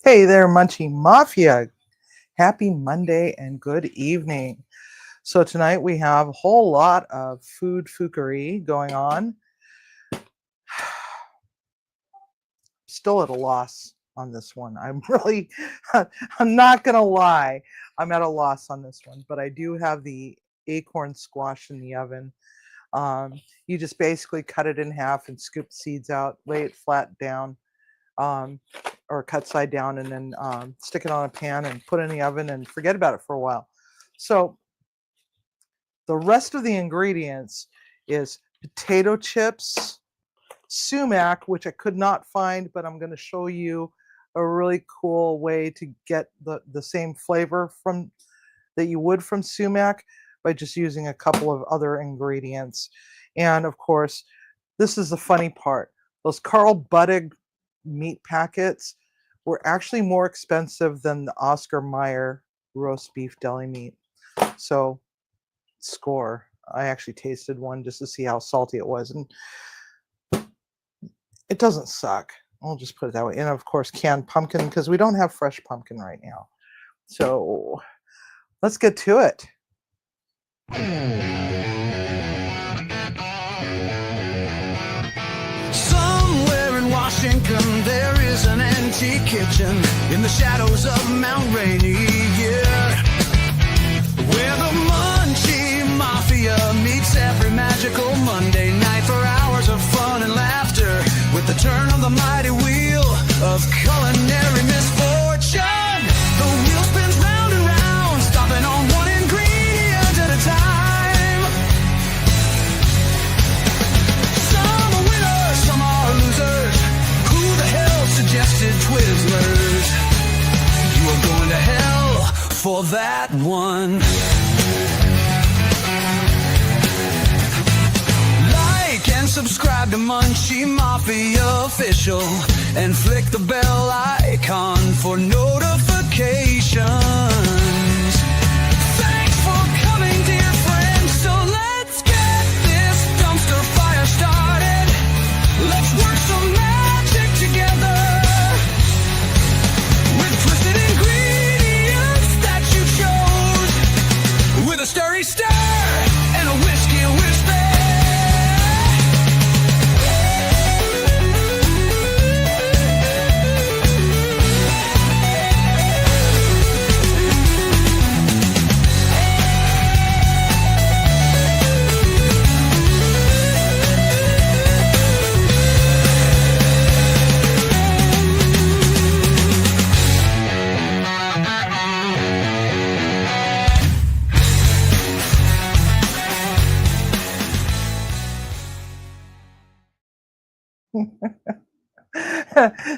Hey there, Munchie Mafia. Happy Monday and good evening. So tonight we have a whole lot of food fookery going on. Still at a loss on this one. I'm not going to lie. I'm at a loss on this one, but I do have the acorn squash in the oven. You just basically cut it in half and scoop seeds out, lay it flat down. Or cut side down, and then stick it on a pan and put it in the oven and forget about it for a while. So the rest of the ingredients is potato chips, sumac, which I could not find, but I'm going to show you a really cool way to get the same flavor from that you would from sumac by just using a couple of other ingredients. And of course, this is the funny part. Those Carl Buddig meat packets were actually more expensive than the Oscar Mayer roast beef deli meat. So, score. I actually tasted one just to see how salty it was, and it doesn't suck. I'll just put it that way. And of course, canned pumpkin, because we don't have fresh pumpkin right now. So, let's get to it. Washington, there is an antique kitchen in the shadows of Mount Rainier, where the Munchie Mafia meets every magical Monday night for hours of fun and laughter with the turn of the mighty wheel of culinary misfortune. The wheel spins round and round, stopping on one ingredient at a time. Some are winners, some are losers. Suggested Twizzlers. You are going to hell for that one. Like and subscribe to Munchie Mafia Official and flick the bell icon for notifications. Thanks for coming, dear friends. So let's get this dumpster fire started. Let's work some magic together. With a stirry stir and a whiskey whisper.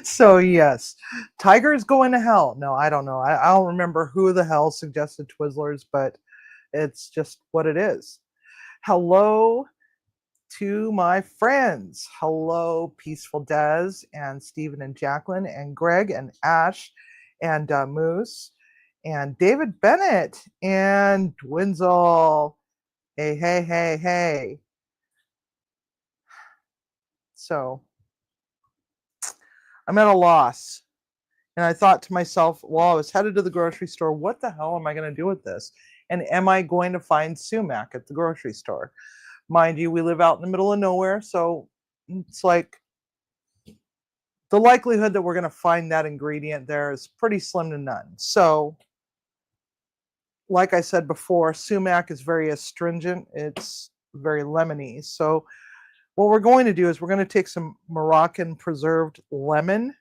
So yes, Tiger is going to hell. No, I don't know. I don't remember who the hell suggested Twizzlers, but it's just what it is. Hello to my friends. Hello, Peaceful Des and Stephen and Jacqueline and Greg and Ash and Moose and David Bennett and Dwinzel. Hey, hey, hey, hey. So I'm at a loss. And I thought to myself, well, I was headed to the grocery store. What the hell am I going to do with this? And am I going to find sumac at the grocery store? Mind you, we live out in the middle of nowhere. So it's like the likelihood that we're going to find that ingredient there is pretty slim to none. So, like I said before, sumac is very astringent. It's very lemony. So what we're going to do is we're going to take some Moroccan preserved lemon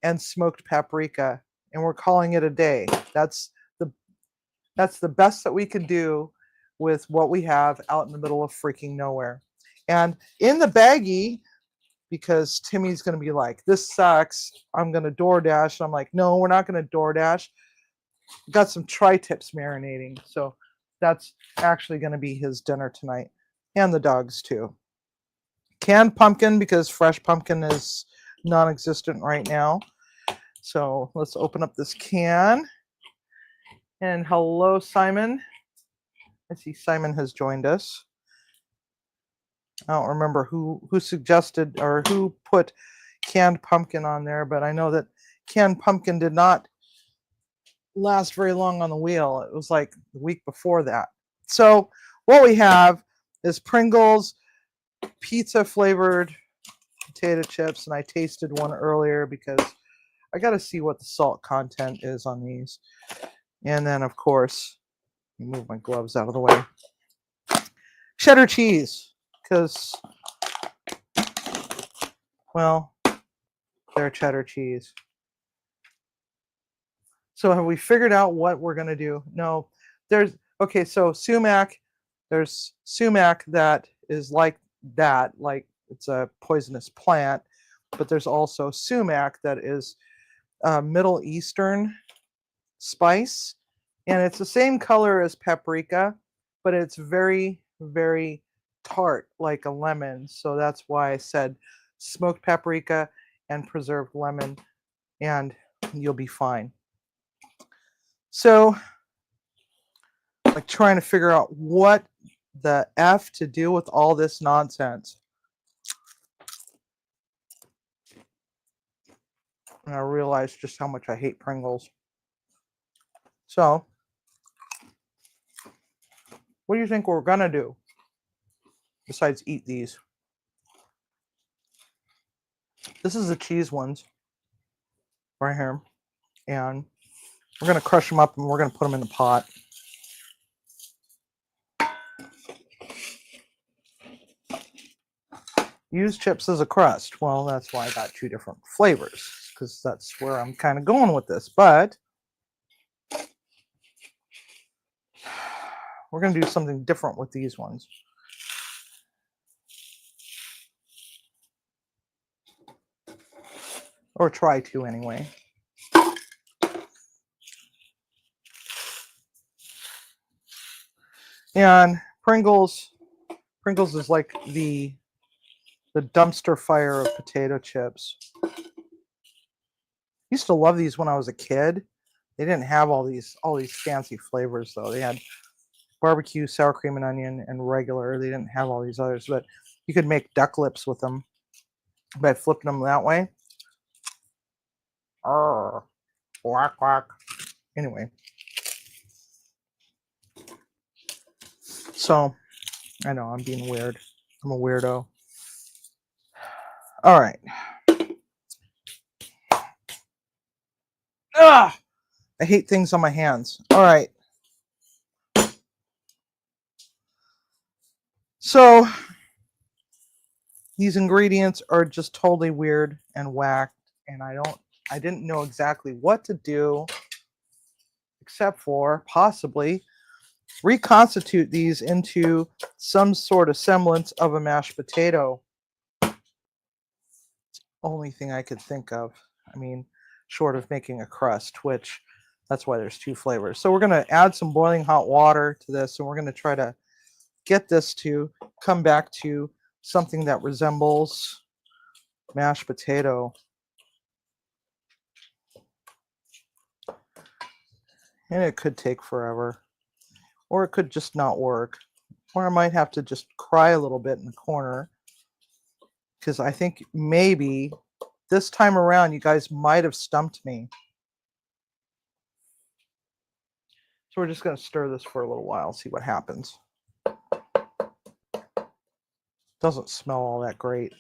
and smoked paprika, and we're calling it a day. That's the best that we can do with what we have out in the middle of freaking nowhere. And in the baggie, because Timmy's going to be like, this sucks, I'm going to DoorDash. And I'm like, no, we're not going to DoorDash. Got some tri-tips marinating. So that's actually going to be his dinner tonight. And the dogs too. Canned pumpkin, because fresh pumpkin is non-existent right now. So let's open up this can. And hello, Simon. I see Simon has joined us. I don't remember who suggested or who put canned pumpkin on there, but I know that canned pumpkin did not last very long on the wheel. It was like the week before that. So what we have is Pringles pizza flavored potato chips, and I tasted one earlier because I got to see what the salt content is on these. And then, of course, move my gloves out of the way. Cheddar cheese, because, well, they're cheddar cheese. So have we figured out what we're going to do? No, there's, okay, so sumac, there's sumac that is like that, like it's a poisonous plant, but there's also sumac that is Middle Eastern spice, and it's the same color as paprika, but it's very, very tart, like a lemon. So that's why I said smoked paprika and preserved lemon, and you'll be fine. So, like, trying to figure out what the F to do with all this nonsense. And I realized just how much I hate Pringles. So, what do you think we're gonna do besides eat these? This is the cheese ones right here, and we're gonna crush them up and we're gonna put them in the pot. Use chips as a crust. Well, that's why I got two different flavors, because that's where I'm kind of going with this. But we're going to do something different with these ones. Or try to anyway. And Pringles is like the dumpster fire of potato chips. Used to love these when I was a kid. They didn't have all these fancy flavors though. They had barbecue, sour cream and onion, and regular. They didn't have all these others, but you could make duck lips with them by flipping them that way. Arr, quack quack. Anyway, so I know I'm being weird. I'm a weirdo. All right. Ah, I hate things on my hands. All right. So these ingredients are just totally weird and whacked, and I didn't know exactly what to do except for possibly reconstitute these into some sort of semblance of a mashed potato. It's the only thing I could think of. I mean, short of making a crust, which that's why there's two flavors. So we're going to add some boiling hot water to this, and we're going to try to get this to come back to something that resembles mashed potato. And it could take forever, or it could just not work, or I might have to just cry a little bit in the corner, because I think maybe this time around you guys might have stumped me. So we're just going to stir this for a little while, see what happens. Doesn't smell all that great.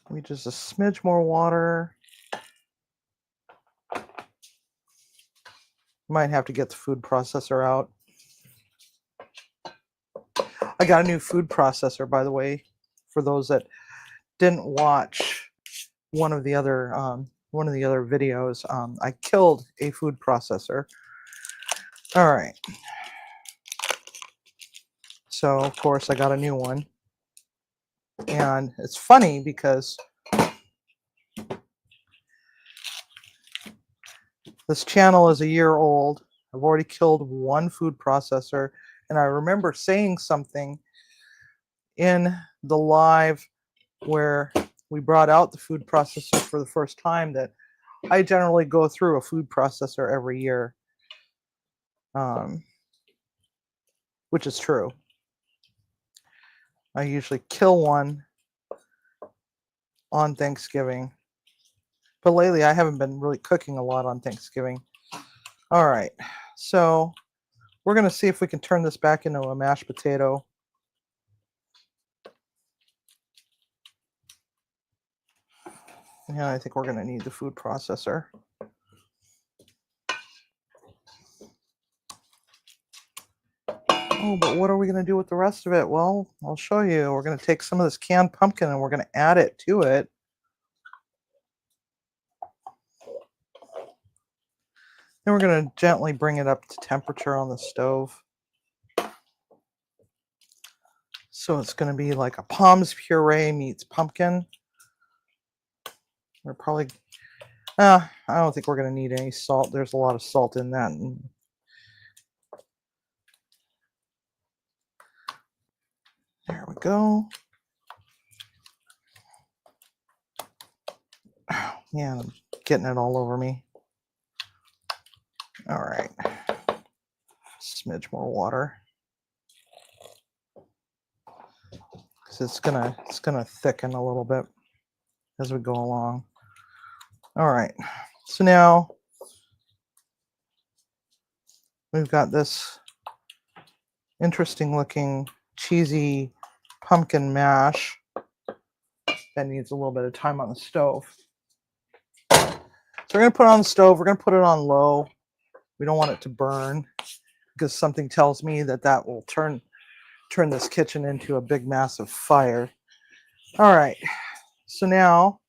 Maybe just a smidge more water. Might have to get the food processor out. I got a new food processor, by the way, for those that didn't watch one of the other videos. I killed a food processor. All right. So of course I got a new one, and it's funny because this channel is a year old. I've already killed one food processor, and I remember saying something in the live where we brought out the food processor for the first time that I generally go through a food processor every year, which is true. I usually kill one on Thanksgiving. But lately I haven't been really cooking a lot on Thanksgiving. All right, so we're going to see if we can turn this back into a mashed potato. Yeah, I think we're going to need the food processor. Oh, but what are we going to do with the rest of it? Well, I'll show you. We're going to take some of this canned pumpkin and we're going to add it to it. Then we're going to gently bring it up to temperature on the stove. So it's going to be like a Palms puree meets pumpkin. We're probably, I don't think we're going to need any salt. There's a lot of salt in that. There we go. Yeah, I'm getting it all over me. All right. Smidge more water. Because it's gonna thicken a little bit as we go along. All right. So now we've got this interesting looking cheesy pumpkin mash that needs a little bit of time on the stove. So we're going to put it on the stove. We're going to put it on low. We don't want it to burn because something tells me that that will turn this kitchen into a big massive fire. All right. So now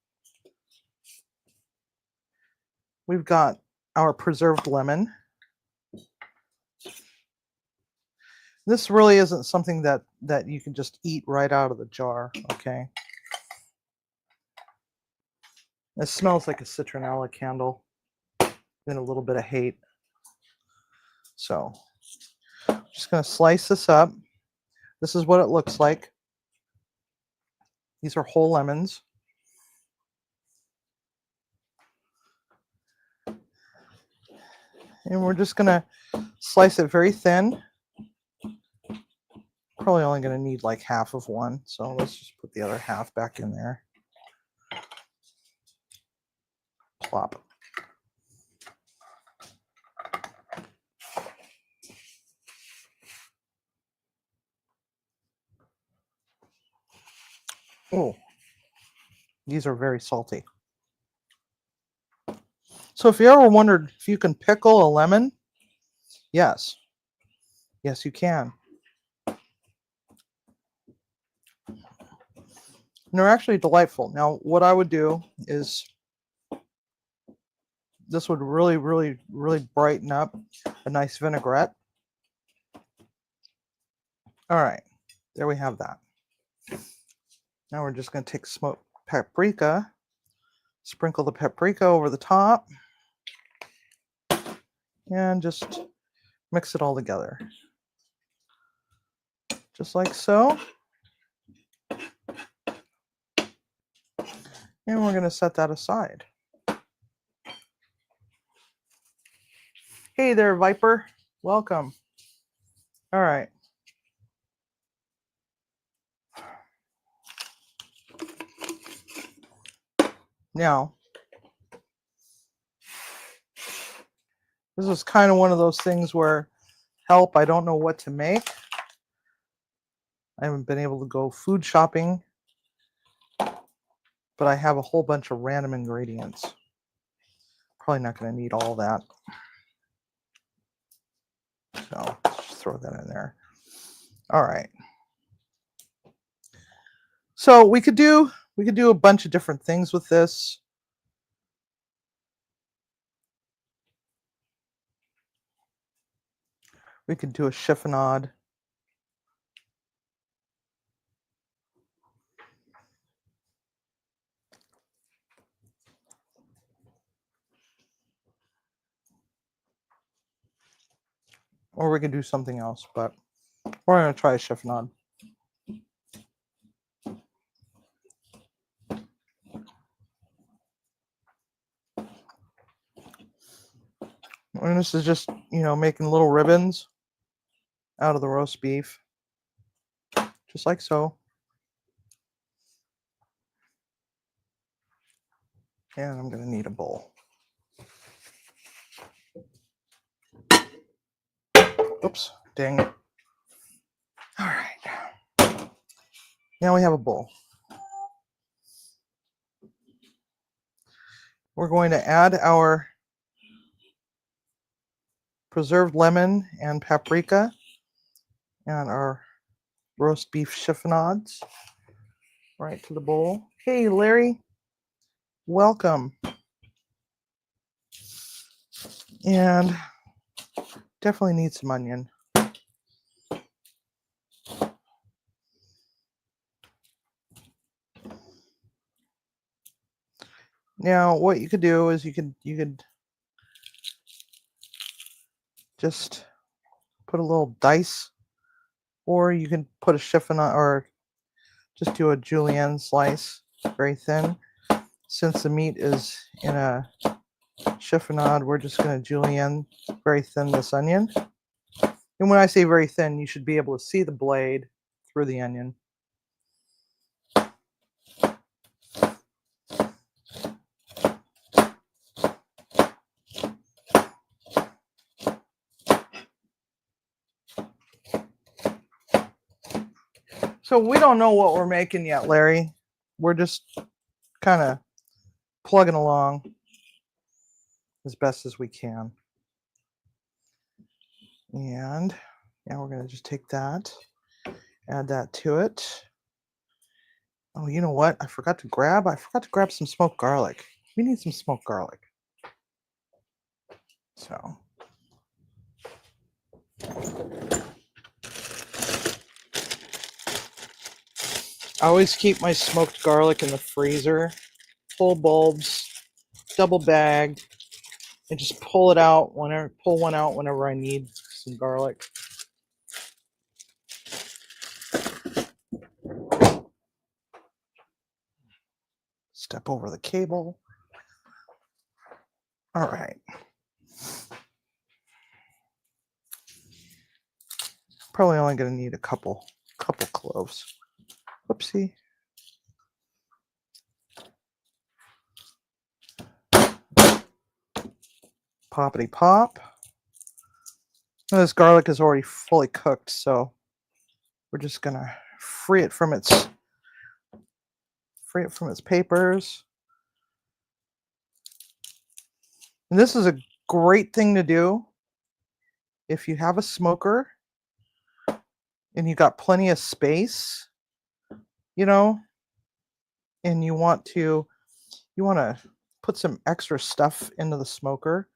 we've got our preserved lemon. This really isn't something that you can just eat right out of the jar, okay? It smells like a citronella candle and a little bit of hate. So I'm just going to slice this up. This is what it looks like. These are whole lemons. And we're just going to slice it very thin. Probably only going to need like half of one. So let's just put the other half back in there. Plop. Oh, these are very salty. So if you ever wondered if you can pickle a lemon, yes. Yes, you can. And they're actually delightful. Now, what I would do is this would really, really, really brighten up a nice vinaigrette. All right, there we have that. Now we're just going to take smoked paprika, sprinkle the paprika over the top, and just mix it all together. Just like so. And we're going to set that aside. Hey there, Viper. Welcome. All right. Now, this is kind of one of those things where, help, I don't know what to make. I haven't been able to go food shopping, but I have a whole bunch of random ingredients. Probably not going to need all that. So let's just throw that in there. All right. So we could do a bunch of different things with this. We could do a chiffonade. Or we could do something else, but we're going to try a chiffonade. And this is just, making little ribbons out of the roast beef. Just like so. And I'm going to need a bowl. Oops, dang. All right. Now we have a bowl. We're going to add our preserved lemon and paprika and our roast beef chiffonades right to the bowl. Hey, Larry, welcome. And definitely need some onion. Now, what you could do is you could just put a little dice, or you can put a chiffonade, or just do a julienne slice, very thin. Since the meat is in a chiffonade, we're just going to julienne very thin this onion. And when I say very thin, you should be able to see the blade through the onion. So we don't know what we're making yet, Larry. We're just kind of plugging along as best as we can. And now we're going to just take that, add that to it. Oh, you know what? I forgot to grab some smoked garlic. We need some smoked garlic. So I always keep my smoked garlic in the freezer, full bulbs, double bagged, and just pull one out whenever I need some garlic. Step over the cable. All right. Probably only going to need a couple cloves. Whoopsie. Poppity pop. Now this garlic is already fully cooked, so we're just gonna free it from its papers. And this is a great thing to do if you have a smoker and you got plenty of space, and you want to put some extra stuff into the smoker.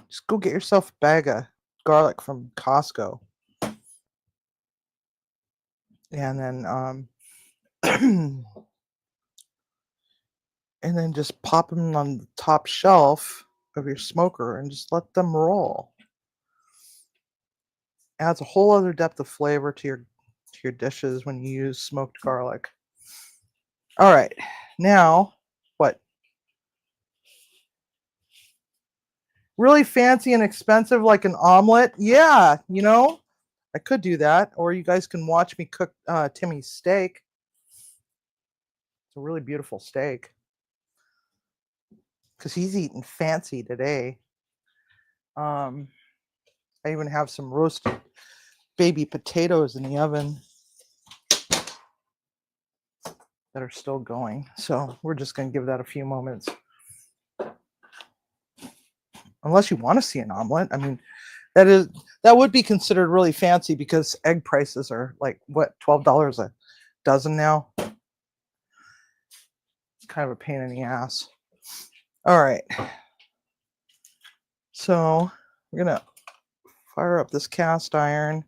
Just go get yourself a bag of garlic from Costco. And then and then just pop them on the top shelf of your smoker and just let them roll. Adds a whole other depth of flavor to your dishes when you use smoked garlic. All right, now what? Really fancy and expensive, like an omelet? Yeah, I could do that, or you guys can watch me cook Timmy's steak. It's a really beautiful steak because he's eating fancy today. I even have some roasted baby potatoes in the oven that are still going. So we're just going to give that a few moments. Unless you want to see an omelet. I mean, that would be considered really fancy because egg prices are like, what, $12 a dozen now? It's kind of a pain in the ass. All right. So we're going to fire up this cast iron.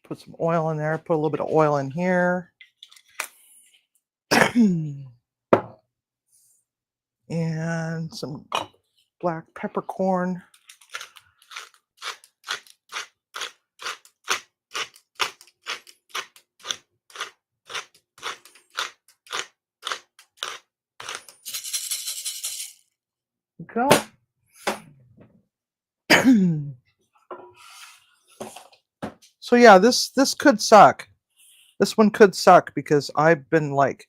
Put some oil in there. Put a little bit of oil in here. And some black peppercorn. Go. So yeah, this could suck. This one could suck because I've been like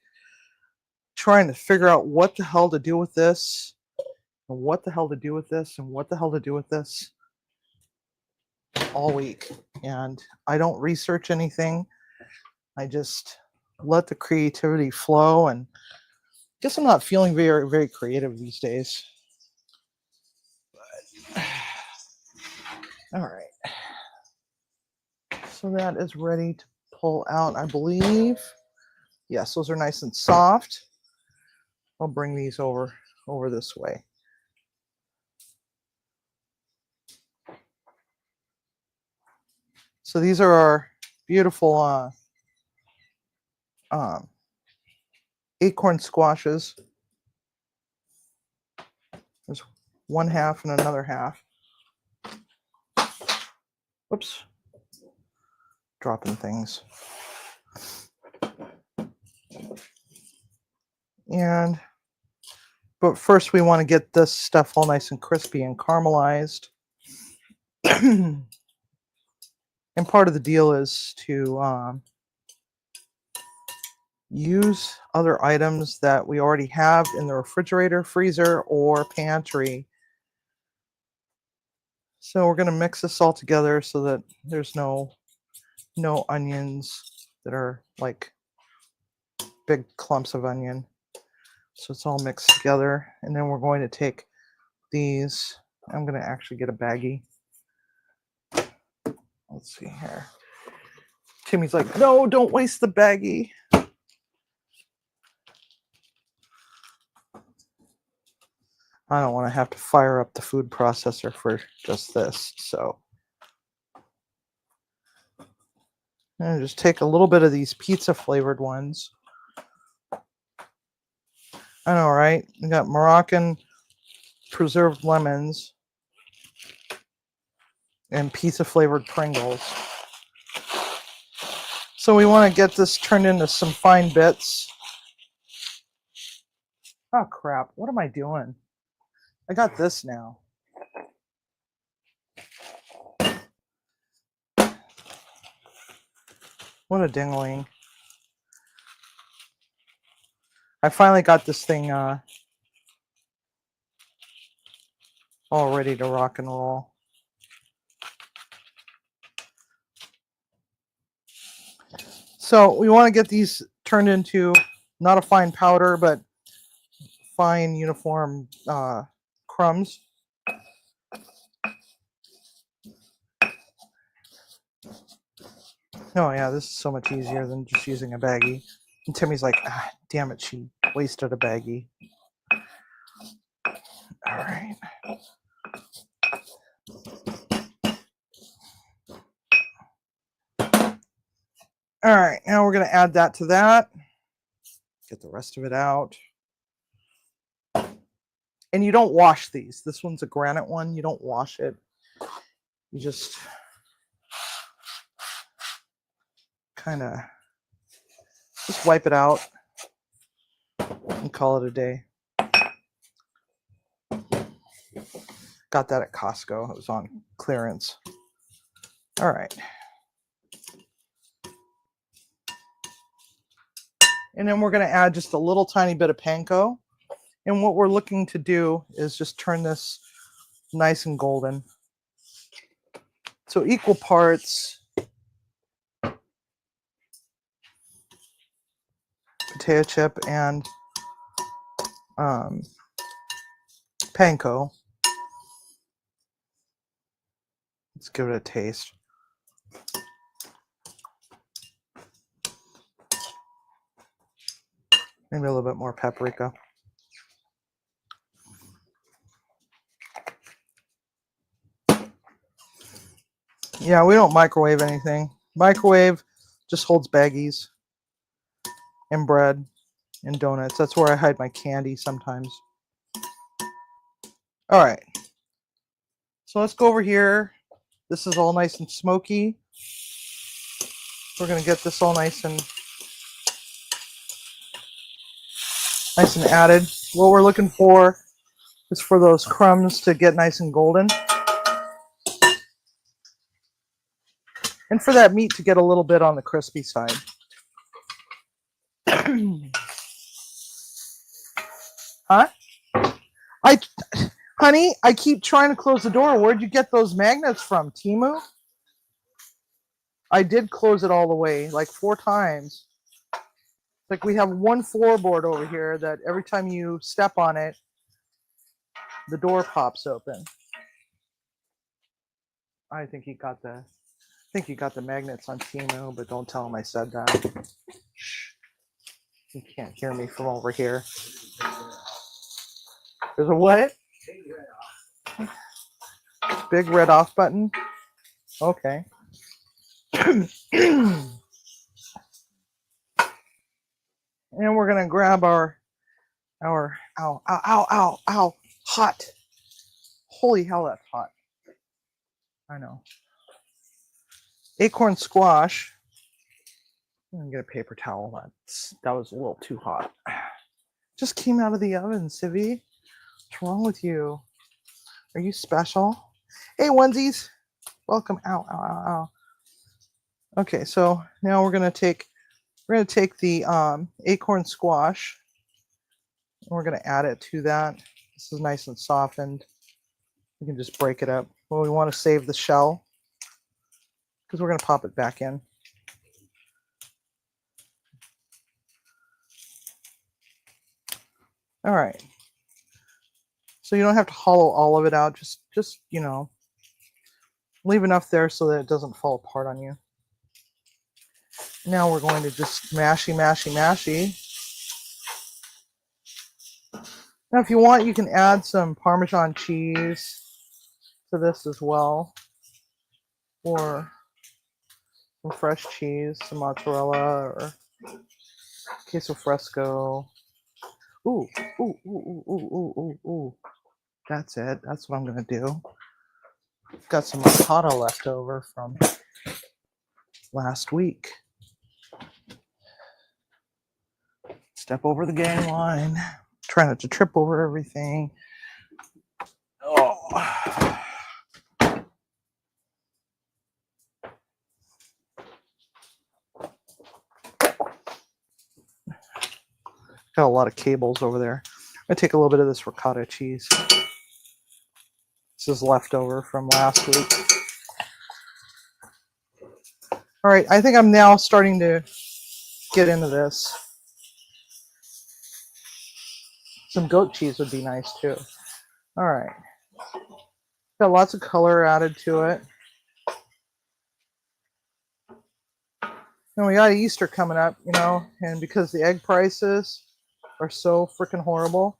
trying to figure out what the hell to do with this, and what the hell to do with this, and what the hell to do with this all week. And I don't research anything. I just let the creativity flow, and I guess I'm not feeling very, very creative these days. But, all right. So that is ready to pull out, I believe. Yes, those are nice and soft. I'll bring these over this way. So these are our beautiful acorn squashes. There's one half and another half. Whoops. Dropping things. But first we want to get this stuff all nice and crispy and caramelized. And part of the deal is to use other items that we already have in the refrigerator, freezer, or pantry. So we're going to mix this all together so that there's no onions that are like big clumps of onion. So it's all mixed together. And then we're going to take these. I'm going to actually get a baggie. Let's see here. Timmy's like, no, don't waste the baggie. I don't want to have to fire up the food processor for just this. So I'm going to just take a little bit of these pizza flavored ones. I know, right? We got Moroccan preserved lemons and pizza flavored Pringles. So we want to get this turned into some fine bits. Oh crap, what am I doing? I got this now. What a dingling. I finally got this thing all ready to rock and roll. So we want to get these turned into not a fine powder, but fine uniform crumbs. Oh yeah, this is so much easier than just using a baggie. And Timmy's like, ah, damn it, she wasted a baggie. All right. All right, now we're going to add that to that. Get the rest of it out. And you don't wash these. This one's a granite one. You don't wash it. You just kind of just wipe it out and call it a day. Got that at Costco. It was on clearance. All right. And then we're going to add just a little tiny bit of panko. And what we're looking to do is just turn this nice and golden. So equal parts potato chip and panko. Let's give it a taste. Maybe a little bit more paprika. Yeah, we don't microwave anything. Microwave just holds baggies and bread and donuts. That's where I hide my candy sometimes. All right. So let's go over here. This is all nice and smoky. We're going to get this all nice and added. What we're looking for is for those crumbs to get nice and golden. And for that meat to get a little bit on the crispy side. Huh? I, honey, I keep trying to close the door. Where'd you get those magnets from, Timu? I did close it all the way, like 4 times. Like we have one floorboard over here that every time you step on it, the door pops open. I think you got the magnets on Timu, but don't tell him I said that. Shh. He can't hear me from over here. There's a what? Big red off button. Okay. And we're gonna grab our ow, hot. Holy hell, that's hot. I know. Acorn squash. I'm gonna get a paper towel. That was a little too hot. Just came out of the oven, Civi. What's wrong with you? Are you special? Hey, onesies. Welcome. Ow. Okay, so now we're gonna take the acorn squash. And we're gonna add it to that. This is nice and softened. We can just break it up. Well, we want to save the shell because we're gonna pop it back in. All right. So you don't have to hollow all of it out. Just leave enough there so that it doesn't fall apart on you. Now we're going to just mashy. Now, if you want, you can add some Parmesan cheese to this as well, or some fresh cheese, some mozzarella, or queso fresco. Ooh. That's it. That's what I'm gonna do. Got some ricotta left over from last week. Step over the gang line. Try not to trip over everything. Oh. Got a lot of cables over there. I'm gonna take a little bit of this ricotta cheese. This is leftover from last week. All right, I think I'm now starting to get into this. Some goat cheese would be nice too. All right. Got lots of color added to it. And we got Easter coming up, and because the egg prices are so freaking horrible,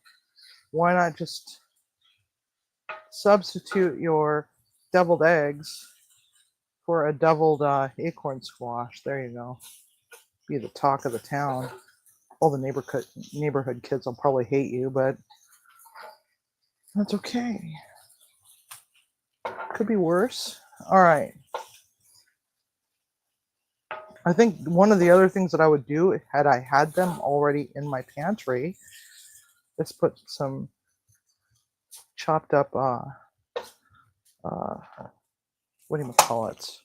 why not just substitute your deviled eggs for a deviled acorn squash? There you go. Be the talk of the town. All the neighborhood kids will probably hate you, but that's okay. Could be worse. All right. I think one of the other things that I would do, had I had them already in my pantry, is put some chopped up, what do you call it?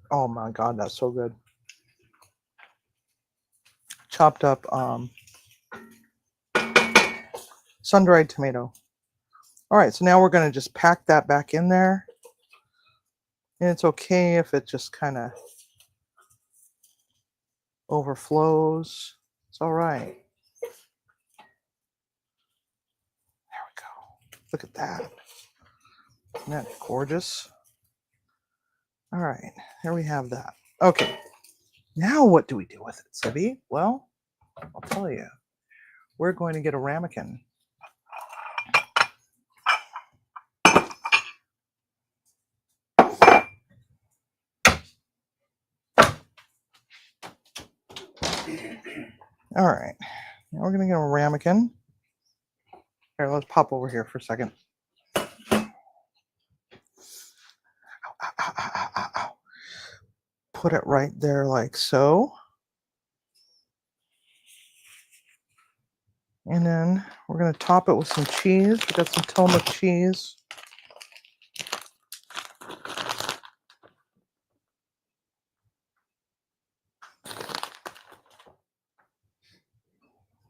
Oh my God, that's so good. Chopped up, sun-dried tomato. All right, so now we're going to just pack that back in there. And it's okay if it just kind of overflows. It's all right. There we go. Look at that. Isn't that gorgeous? All right, here we have that. Okay, now what do we do with it, Sibby? Well, I'll tell you. We're going to get a ramekin. All right, now we're going to get a ramekin. Here, let's pop over here for a second. Ow. Put it right there like so. And then we're going to top it with some cheese. We got some Tillamook cheese.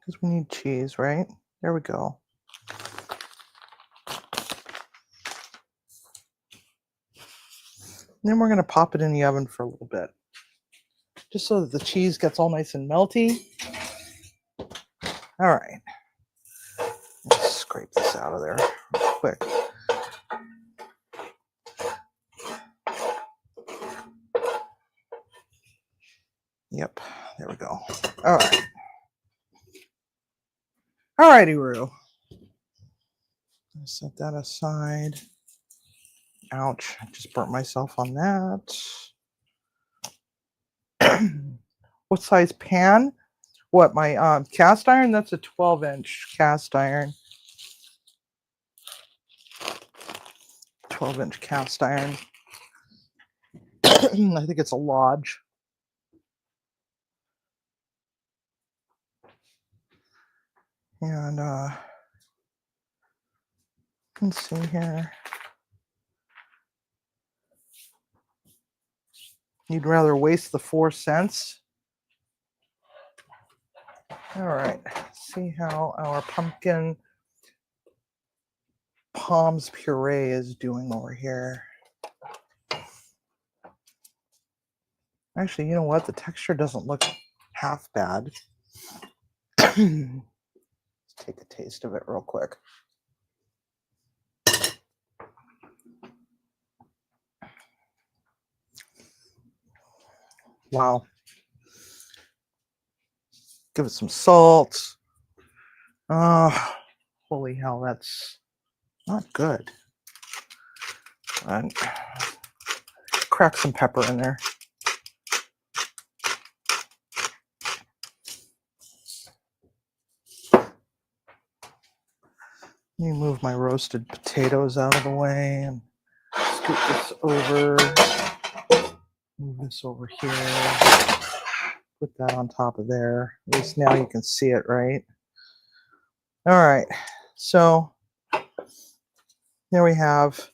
because we need cheese, right? There we go. And then we're going to pop it in the oven for a little bit, just so that the cheese gets all nice and melty. All right. Let's scrape this out of there real quick. Yep, there we go. All right. All righty, Roo. Set that aside. Ouch, I just burnt myself on that. What size pan? What, my cast iron? That's a 12-inch cast iron. 12-inch cast iron. I think it's a Lodge. And let's see here. You'd rather waste the 4 cents? All right, let's see how our pumpkin Palms puree is doing over here. Actually, you know what? The texture doesn't look half bad. Let's take a taste of it real quick. Wow. Give it some salt. Holy hell, that's not good. And crack some pepper in there. Let me move my roasted potatoes out of the way and scoot this over. Move this over here. Put that on top of there. At least now you can see it, right? All right. So there we have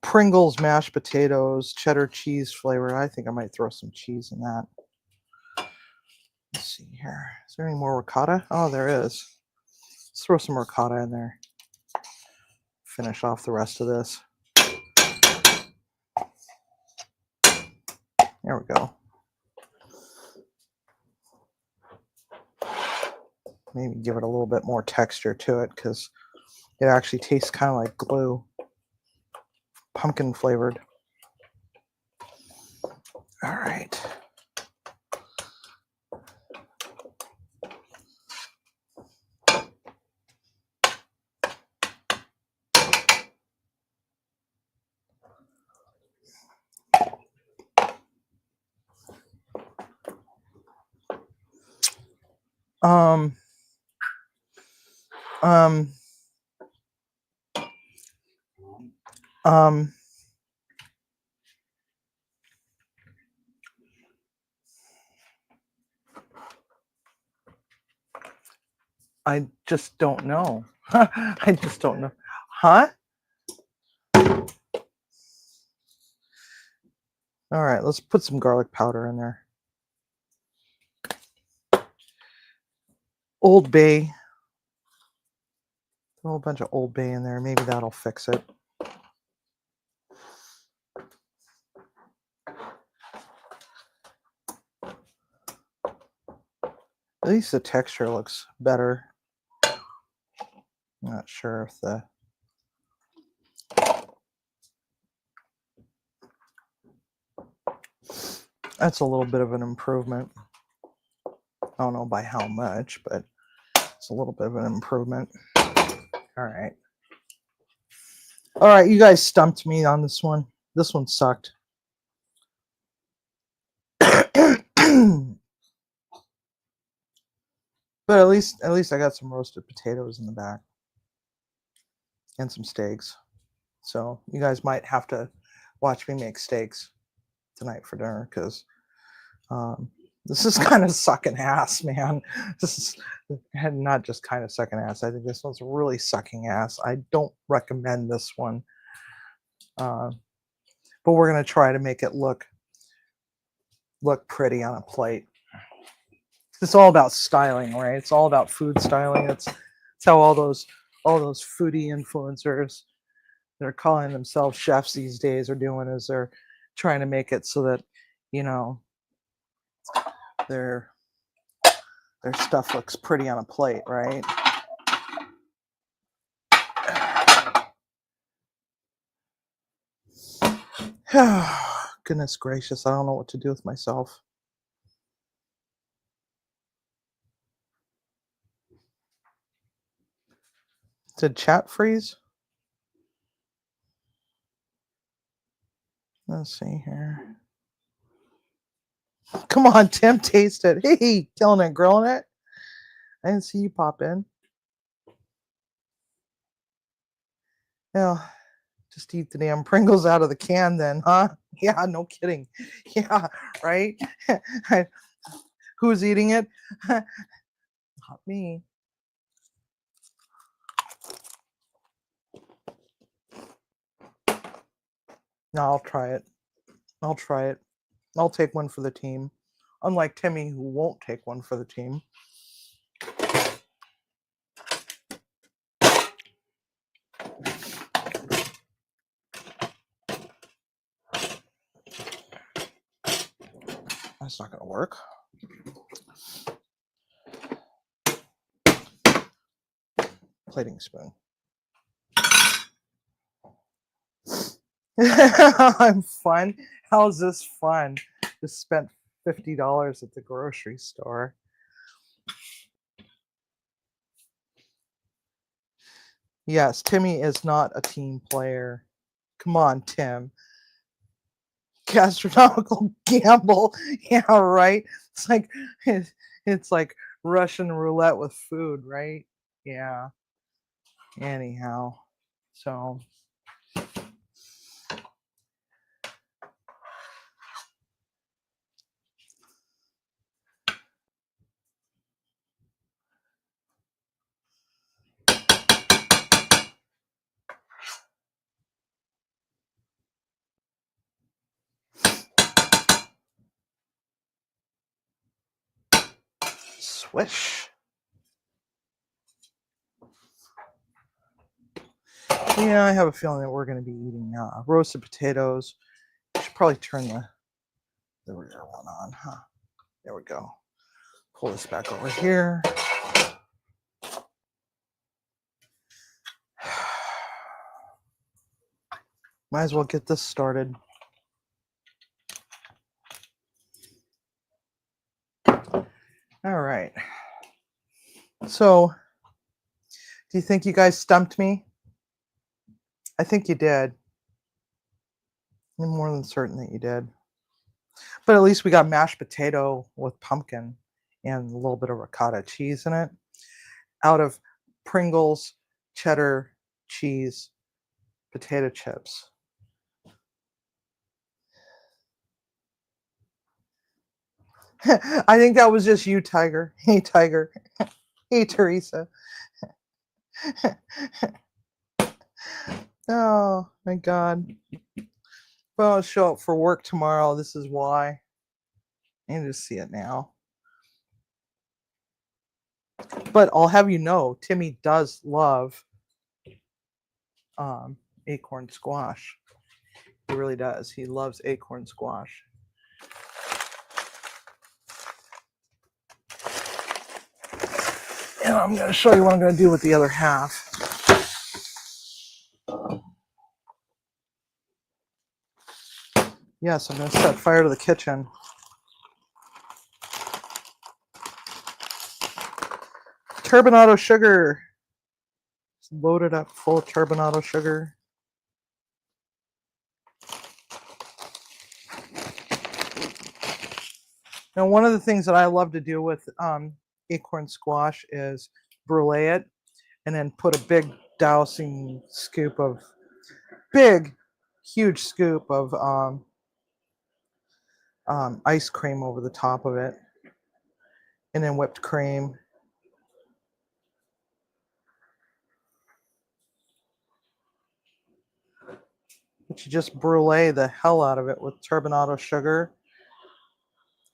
Pringles mashed potatoes, cheddar cheese flavor. I think I might throw some cheese in that. Let's see here. Is there any more ricotta? Oh, there is. Let's throw some ricotta in there. Finish off the rest of this. There we go. Maybe give it a little bit more texture to it because it actually tastes kind of like glue. Pumpkin flavored. All right. I just don't know. I just don't know. Huh? All right, let's put some garlic powder in there. Old Bay. A whole bunch of Old Bay in there. Maybe that'll fix it. At least the texture looks better. Not sure if the that's a little bit of an improvement. I don't know by how much, but it's a little bit of an improvement. All right. All right, you guys stumped me on this one. This one sucked. But at least I got some roasted potatoes in the back and some steaks. So you guys might have to watch me make steaks tonight for dinner because this is kind of sucking ass, man. This is not just kind of sucking ass. I think this one's really sucking ass. I don't recommend this one. But we're gonna try to make it look pretty on a plate. It's all about styling, right? It's all about food styling. It's how all those foodie influencers that are calling themselves chefs these days are doing, is they're trying to make it so that, you know, their their stuff looks pretty on a plate, right? Goodness gracious, I don't know what to do with myself. Did chat freeze? Let's see here. Come on, Tim, taste it. Hey, killing it, grilling it. I didn't see you pop in. Yeah, just eat the damn Pringles out of the can then, huh? Yeah, no kidding. Yeah, right? Who's eating it? Not me. No, I'll try it. I'll try it. I'll take one for the team. Unlike Timmy, who won't take one for the team. That's not going to work. Plating spoon. I'm fun. How's this fun? Just spent $50 at the grocery store. Yes, Timmy is not a team player. Come on, Tim. Gastronomical gamble. Yeah, right. It's like it's like Russian roulette with food, right? Yeah. Anyhow, so swish. Yeah, I have a feeling that we're going to be eating roasted potatoes. I should probably turn the rear one on, huh? There we go. Pull this back over here. Might as well get this started. All right. So, do you think you guys stumped me? I think you did. I'm more than certain that you did. But at least we got mashed potato with pumpkin and a little bit of ricotta cheese in it out of Pringles cheddar cheese potato chips. I think that was just you, Tiger. Hey, Tiger. Hey, Teresa. Oh, my God. Well, I'll show up for work tomorrow. This is why. I need to see it now. But I'll have you know, Timmy does love acorn squash. He really does. He loves acorn squash. And I'm going to show you what I'm going to do with the other half. Yes, I'm going to set fire to the kitchen. Turbinado sugar. Just load it up full of turbinado sugar. Now, one of the things that I love to do with acorn squash is brulee it and then put a big dousing scoop of, huge scoop of ice cream over the top of it, and then whipped cream. But you just brulee the hell out of it with turbinado sugar.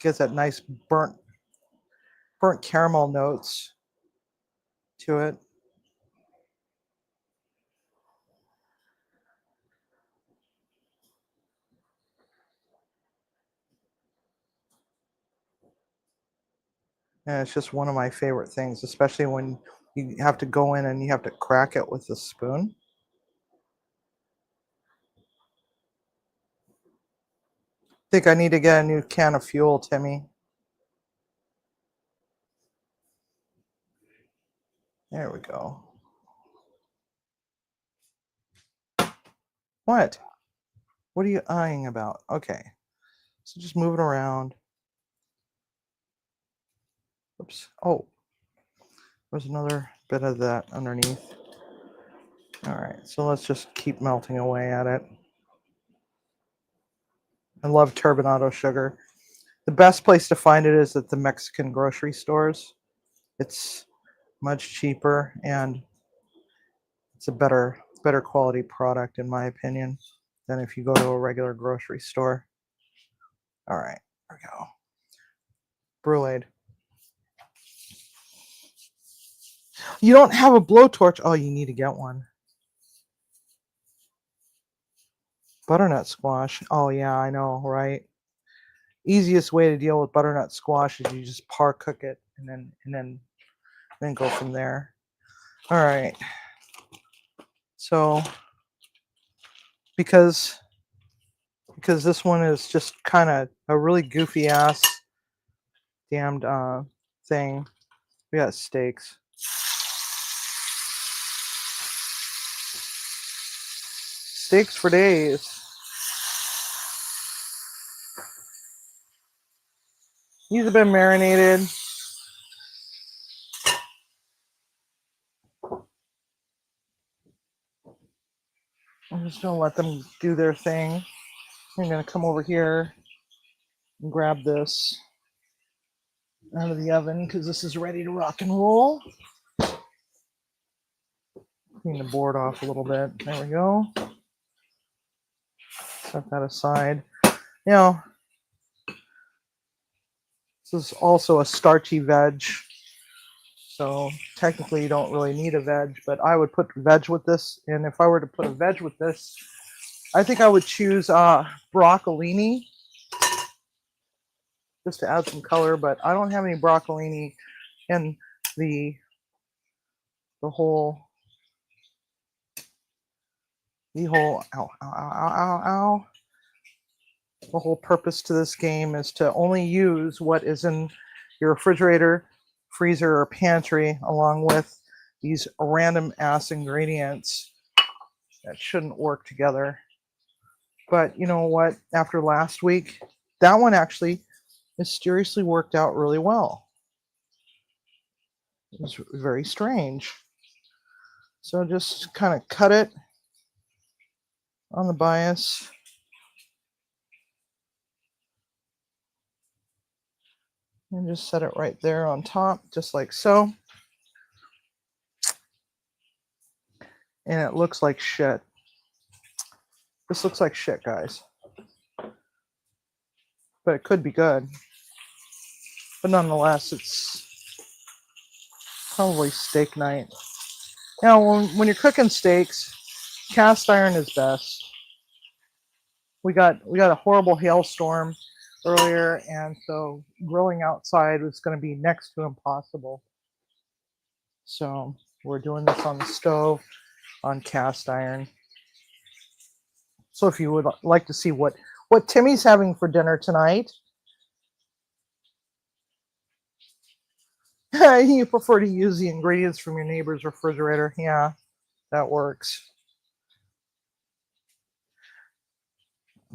Gets that nice burnt burnt caramel notes to it. And it's just one of my favorite things, especially when you have to go in and you have to crack it with a spoon. I think I need to get a new can of fuel, Timmy. There we go. What? What are you eyeing about? Okay. So just move it around. Oops. Oh, there's another bit of that underneath. All right. So let's just keep melting away at it. I love turbinado sugar. The best place to find it is at the Mexican grocery stores. It's much cheaper and it's a better quality product in my opinion than if you go to a regular grocery store. All right, there we go. Brulee. You don't have a blowtorch. Oh, you need to get one. Butternut squash. Oh yeah, I know, right? Easiest way to deal with butternut squash is you just par cook it and then go from there. All right. So because this one is just kind of a really goofy ass damned thing. We got steaks. Steaks for days. These have been marinated. I'm just gonna let them do their thing. I'm gonna come over here and grab this out of the oven because this is ready to rock and roll. Clean the board off a little bit. There we go. Set that aside. Now, this is also a starchy veg. So technically you don't really need a veg, but I would put veg with this. And if I were to put a veg with this, I think I would choose broccolini just to add some color, but I don't have any broccolini in the whole ow, ow, ow, ow, ow. The whole purpose to this game is to only use what is in your refrigerator, freezer, or pantry, along with these random ass ingredients that shouldn't work together. But you know what? After last week, that one actually mysteriously worked out really well. It was very strange. So just kind of cut it on the bias. And just set it right there on top, just like so. And it looks like shit. This looks like shit, guys. But it could be good. But nonetheless, it's probably steak night. Now, when you're cooking steaks, cast iron is best. We got a horrible hailstorm earlier, and so grilling outside was going to be next to impossible. So we're doing this on the stove on cast iron. So if you would like to see what Timmy's having for dinner tonight, you prefer to use the ingredients from your neighbor's refrigerator. Yeah, that works.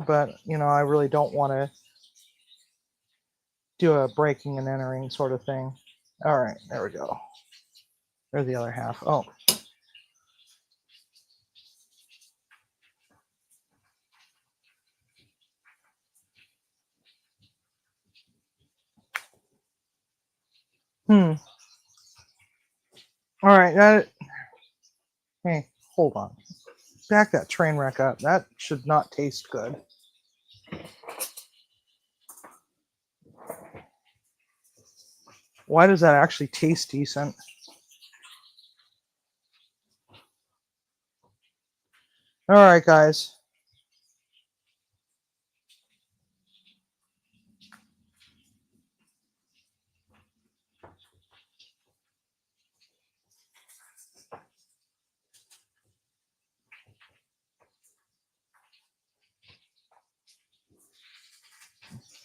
But, you know, I really don't want to do a breaking and entering sort of thing. All right, there we go. There's the other half. Oh. All right. Hey, hold on. Back that train wreck up. That should not taste good. Why does that actually taste decent? All right, guys.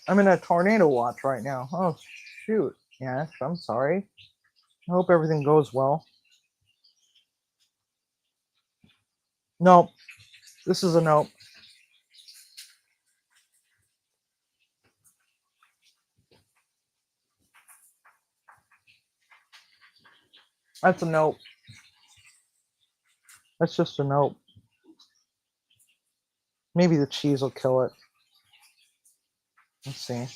I'm in a tornado watch right now. Oh, shoot. Yes, I'm sorry. I hope everything goes well. Nope. This is a nope. That's a nope. That's just a nope. Maybe the cheese will kill it. Let's see.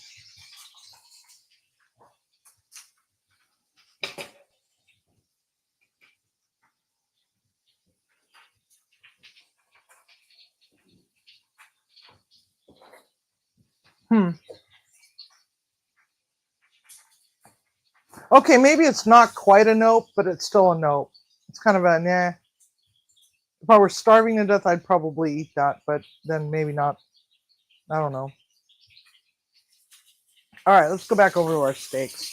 Okay, maybe it's not quite a nope, but it's still a nope. It's kind of a nah. If I were starving to death, I'd probably eat that, but then maybe not. I don't know. All right, let's go back over to our steaks.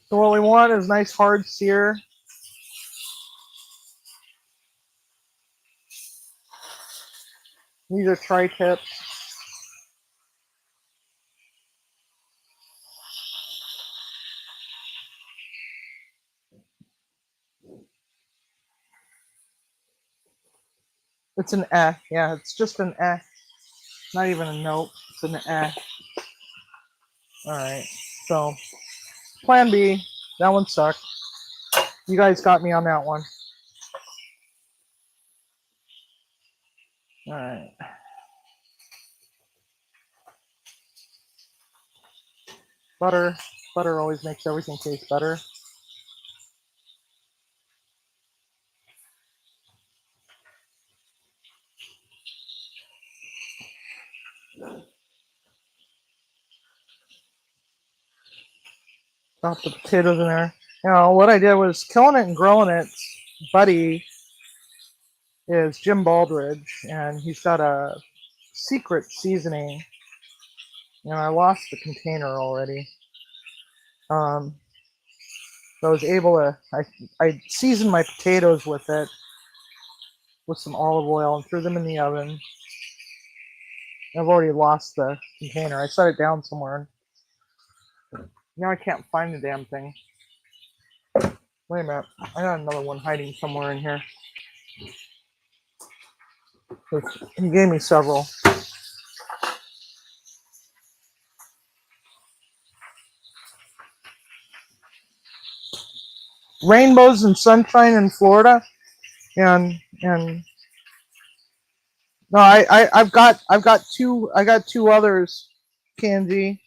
So what we want is nice hard sear. These are tri-tips. It's an eh. Yeah, it's just an eh. Not even a nope. It's an eh. All right. So plan B. That one sucked. You guys got me on that one. All right. Butter. Butter always makes everything taste better. Got the potatoes in there. Now, what I did was killing it and growing it. Buddy is Jim Baldridge, and he's got a secret seasoning. And I lost the container already. So I was able to, I seasoned my potatoes with it, with some olive oil, and threw them in the oven. I've already lost the container. I set it down somewhere. Now I can't find the damn thing. Wait a minute. I got another one hiding somewhere in here. He gave me several. Rainbows and sunshine in Florida, and no, I've got two others, Kanji.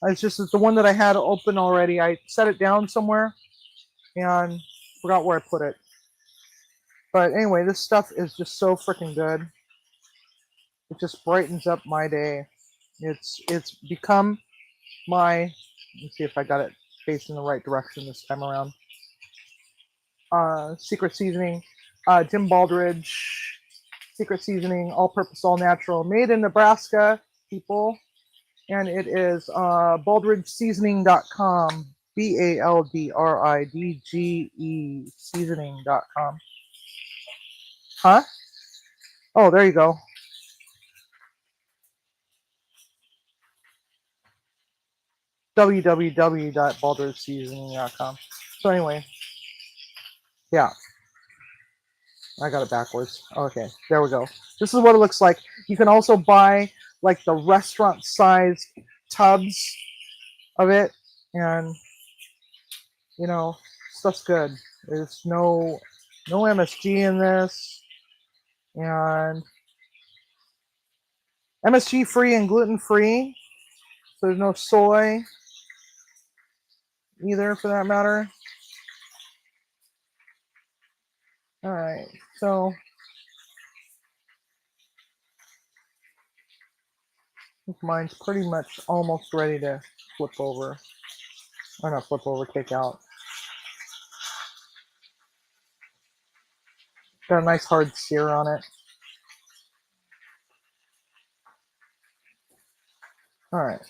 It's just that the one that I had open already. I set it down somewhere and forgot where I put it. But anyway, this stuff is just so freaking good. It just brightens up my day. It's become my. Let's see if I got it facing the right direction this time around. Secret seasoning, Jim Baldridge. Secret seasoning, all-purpose, all-natural, made in Nebraska, people. And it is baldridgeseasoning.com. BALDRIDGE seasoning.com. Huh? Oh, there you go. www.baldridgeseasoning.com. So anyway, yeah. I got it backwards. Okay, there we go. This is what it looks like. You can also buy like the restaurant sized tubs of it, and you know, stuff's good. There's no MSG in this, and MSG free and gluten free. So there's no soy either, for that matter. All right, so Mine's pretty much almost ready to flip over. Or not flip over, take out. Got a nice hard sear on it. Alright.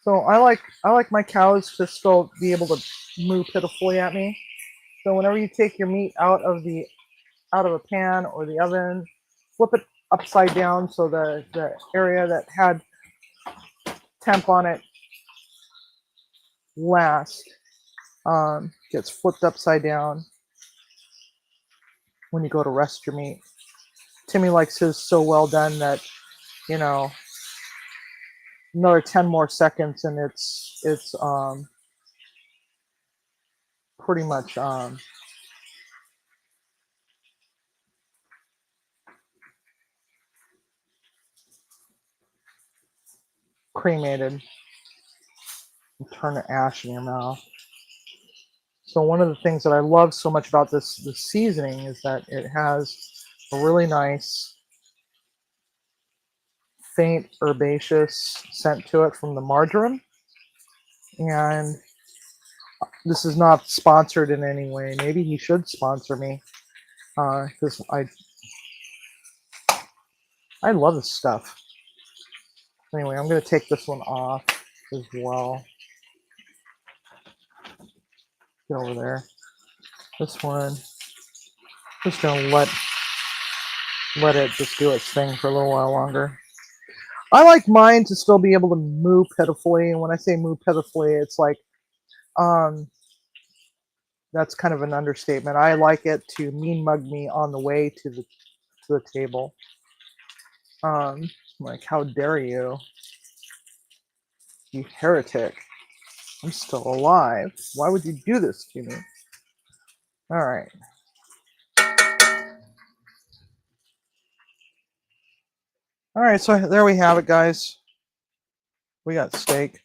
So I like my cows to still be able to moo pitifully at me. So whenever you take your meat out of a pan or the oven, flip it upside down so the area that had temp on it last gets flipped upside down when you go to rest your meat. Timmy likes his so well done that, you know, another 10 more seconds and it's pretty much cremated. Turn to ash in your mouth. So one of the things that I love so much about this seasoning is that it has a really nice faint herbaceous scent to it from the marjoram. And this is not sponsored in any way. Maybe he should sponsor me because I love this stuff. Anyway, I'm going to take this one off as well. Get over there. This one, just going to let it just do its thing for a little while longer. I like mine to still be able to moo pitifully. And when I say moo pitifully, it's like, that's kind of an understatement. I like it to mean mug me on the way to the table. Like, how dare you, you heretic? I'm still alive. Why would you do this to me? All right. All right, so there we have it, guys. We got steak.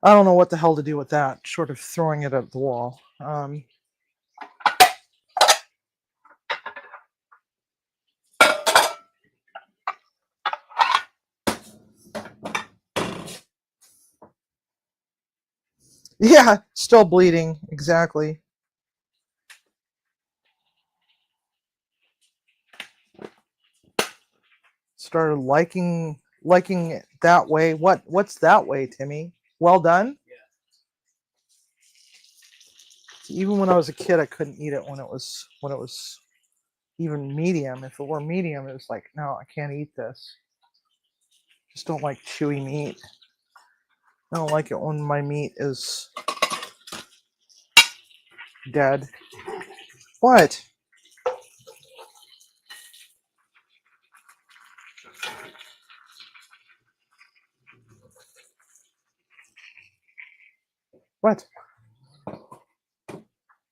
I don't know what the hell to do with that, short of throwing it at the wall. Yeah, still bleeding, exactly. Started liking it that way. What's that way, Timmy? Well done? Yeah. Even when I was a kid, I couldn't eat it when it was even medium. If it were medium, it was like, no, I can't eat this. Just don't like chewy meat. I don't like it when my meat is dead. What? What?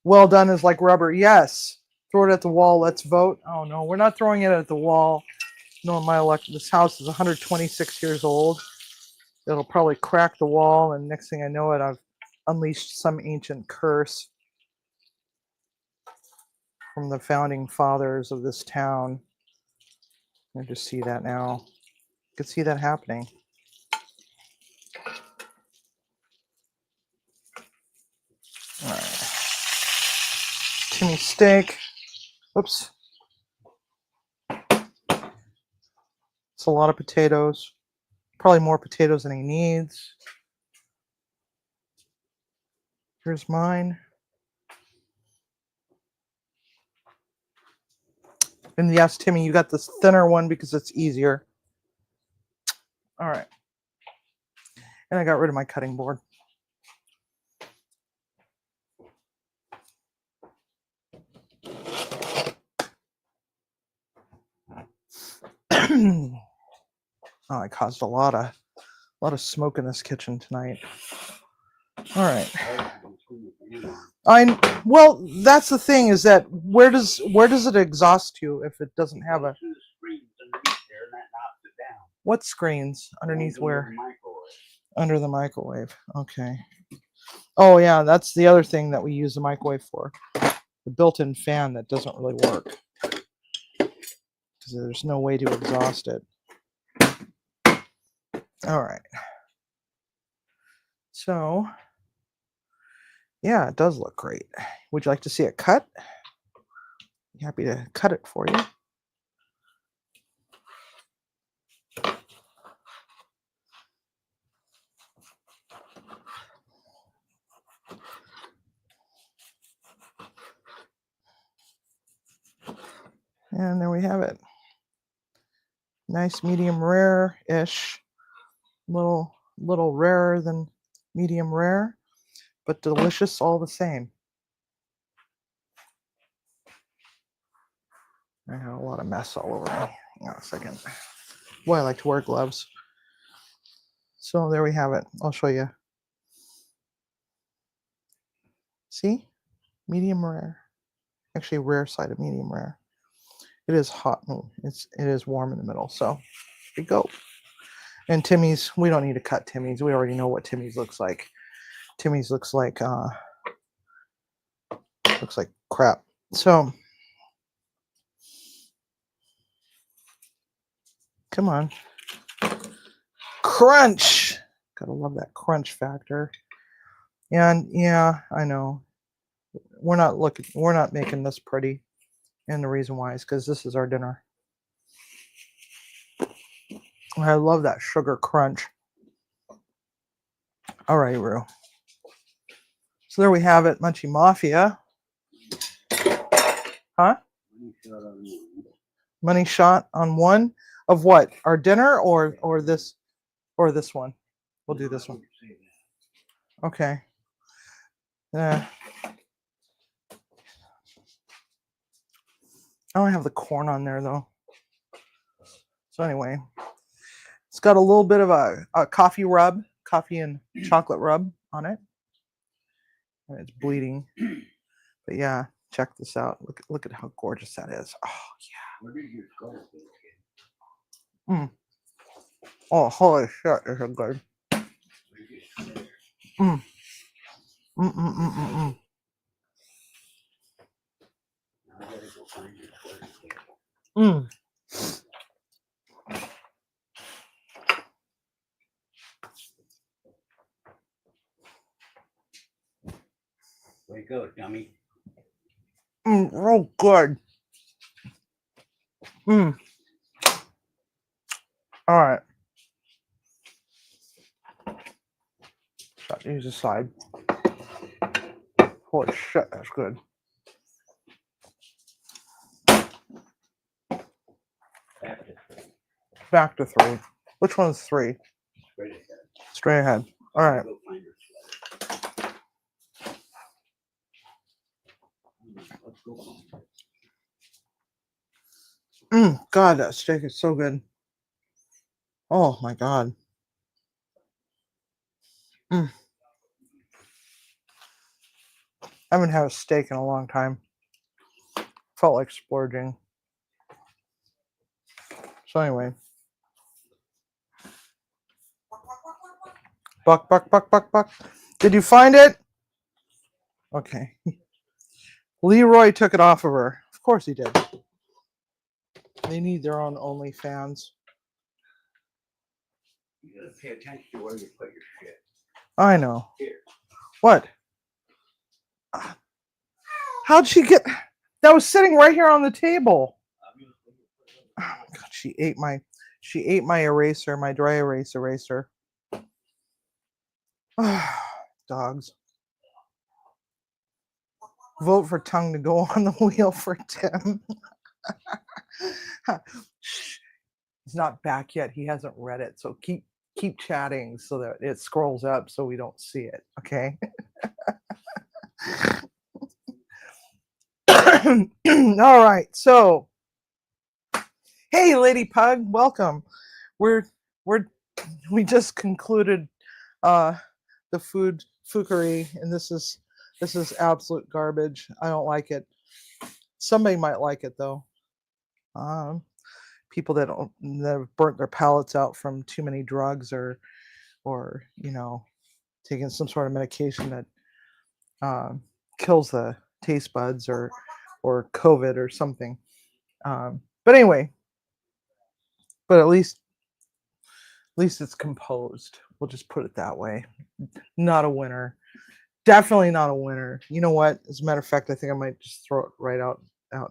Well done is like rubber. Yes. Throw it at the wall. Let's vote. Oh no, we're not throwing it at the wall. No, this house is 126 years old. It'll probably crack the wall, and next thing I know it, I've unleashed some ancient curse from the founding fathers of this town. I just see that now. You can see that happening. All right. Timmy steak. Oops. It's a lot of potatoes. Probably more potatoes than he needs. Here's mine. And yes, Timmy, you got this thinner one because it's easier. All right. And I got rid of my cutting board. Oh, I caused a lot of smoke in this kitchen tonight. All right. Well, that's the thing, is that where does it exhaust to if it doesn't have a what screens underneath where? Under the microwave. Okay. Oh yeah, that's the other thing that we use the microwave for. The built-in fan that doesn't really work. because there's no way to exhaust it. All right. So, yeah, it does look great. Would you like to see it cut? Happy to cut it for you. And there we have it. Nice medium rare-ish. Little rarer than medium rare, but delicious all the same. I have a lot of mess all over me. Hang on a second. Boy, I like to wear gloves. So there we have it. I'll show you. See? Medium rare. Actually, rare side of medium rare. It is hot. It is warm in the middle. So there you go. And Timmy's, we don't need to cut Timmy's. We already know what Timmy's looks like. Timmy's looks like crap. So come on. Crunch. Gotta love that crunch factor. And yeah, I know. We're not making this pretty. And the reason why is because this is our dinner. I love that sugar crunch. All right, Rue. So there we have it, Munchie Mafia. Huh? Money shot on one of what? Our dinner or this one? We'll do this one. Okay. I don't have the corn on there though. So anyway, it's got a little bit of a coffee and chocolate rub on it. And it's bleeding. But yeah, check this out. Look at how gorgeous that is. Oh yeah. Oh, holy shit, this is good. Way to go, dummy. Real good. All right. Got to use a side. Holy shit, that's good. Back to 3. Which one's 3? Straight ahead. Straight ahead. All right. Go find her. Let's go find her. God, that steak is so good. Oh my God. I haven't had a steak in a long time. Felt like splurging. So anyway. Buck. Did you find it? Okay. Leroy took it off of her. Of course he did. They need their own OnlyFans. You gotta pay attention to where you put your shit. I know. Here. What? How'd she get? That was sitting right here on the table. Oh my God, she ate my eraser, my dry erase eraser. Dogs. Vote for tongue to go on the wheel for Tim. He's not back yet. He hasn't read it. So keep chatting so that it scrolls up so we don't see it. Okay. All right. So, hey, Lady Pug, welcome. We just concluded the food fookery, and this is absolute garbage. I don't like it. Somebody might like it though. People that have burnt their palates out from too many drugs or taking some sort of medication that kills the taste buds or COVID or something. But anyway, But at least it's composed. We'll just put it that way. Not a winner. Definitely not a winner. You know what? As a matter of fact, I think I might just throw it right out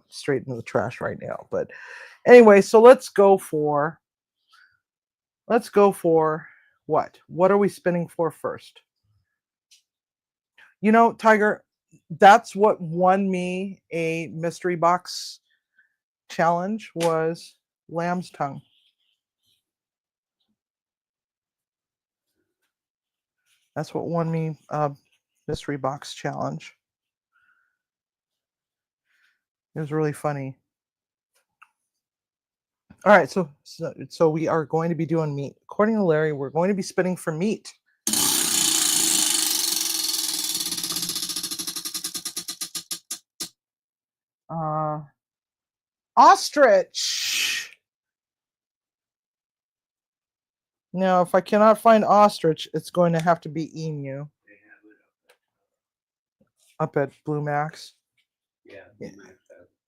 straight into the trash right now. But anyway, so let's go for what? What are we spinning for first? You know, Tiger, that's what won me a mystery box challenge was lamb's tongue. That's what won me a mystery box challenge. It was really funny. All right, so we are going to be doing meat. According to Larry, we're going to be spinning for meat. Ostrich. Now, if I cannot find ostrich, it's going to have to be emu. Up at Blue Max. Yeah.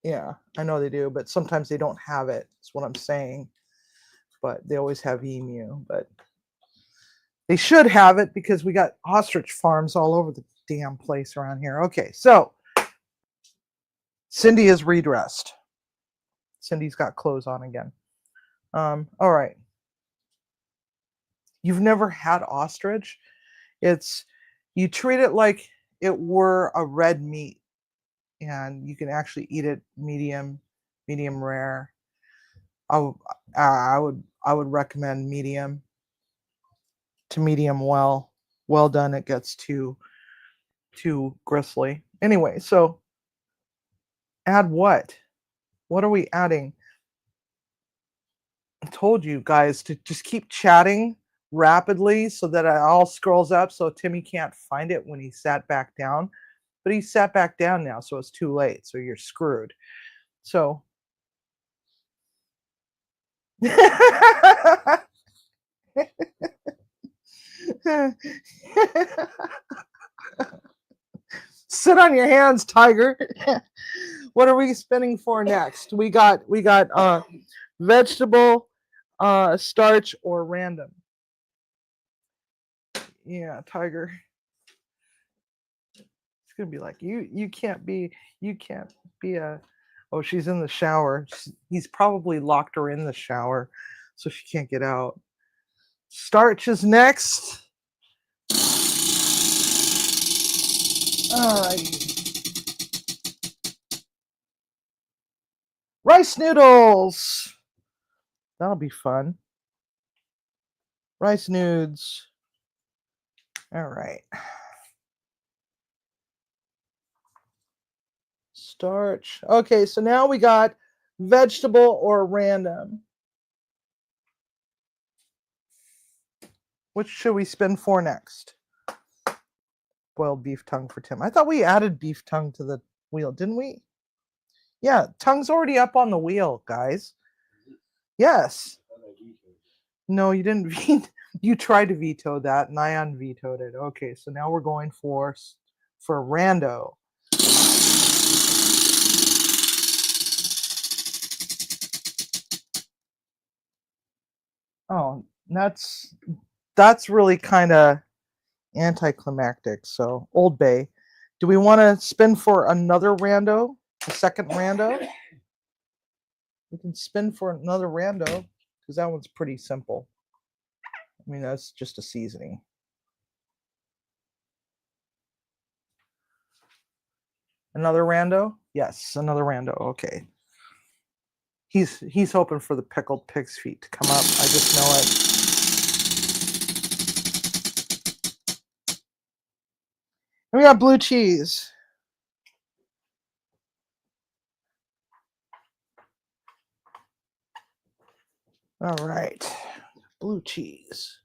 Yeah, I know they do, but sometimes they don't have it. That's what I'm saying. But they always have emu. But they should have it because we got ostrich farms all over the damn place around here. Okay, so Cindy is redressed. Cindy's got clothes on again. All right. You've never had ostrich? You treat it like it were a red meat, and you can actually eat it medium rare. I would recommend medium to medium well done. It gets too gristly. Anyway, so add what? What are we adding? I told you guys to just keep chatting rapidly so that it all scrolls up so Timmy can't find it when he sat back down. But he sat back down now, so it's too late. So you're screwed. So sit on your hands, Tiger. What are we spinning for next? We got vegetable, starch, or random. Yeah, Tiger. It's gonna be like you can't be a. Oh, she's in the shower. He's probably locked her in the shower, so she can't get out. Starch is next. Rice noodles. That'll be fun. Rice nudes. All right. Starch. Okay, so now we got vegetable or random. Which should we spin for next? Boiled beef tongue for Tim. I thought we added beef tongue to the wheel, didn't we? Yeah, tongue's already up on the wheel, guys. Yes. No, you didn't veto. You tried to veto that, and I unvetoed it. Okay, so now we're going for rando. Oh, that's really kind of anticlimactic. So Old Bay. Do we want to spin for another rando? A second rando? We can spin for another rando because that one's pretty simple. I mean, that's just a seasoning. Another rando? Yes, another rando. Okay. He's hoping for the pickled pig's feet to come up. I just know it. And we got blue cheese. All right. Blue cheese.